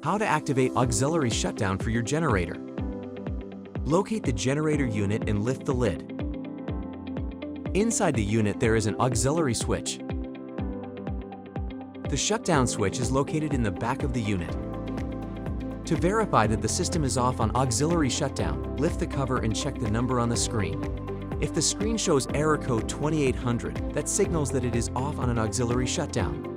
How to activate auxiliary shutdown for your generator. Locate the generator unit and lift the lid. Inside the unit there is an auxiliary switch. The shutdown switch is located in the back of the unit. To verify that the system is off on auxiliary shutdown, lift the cover and check the number on the screen. If the screen shows error code 2800, that signals that it is off on an auxiliary shutdown.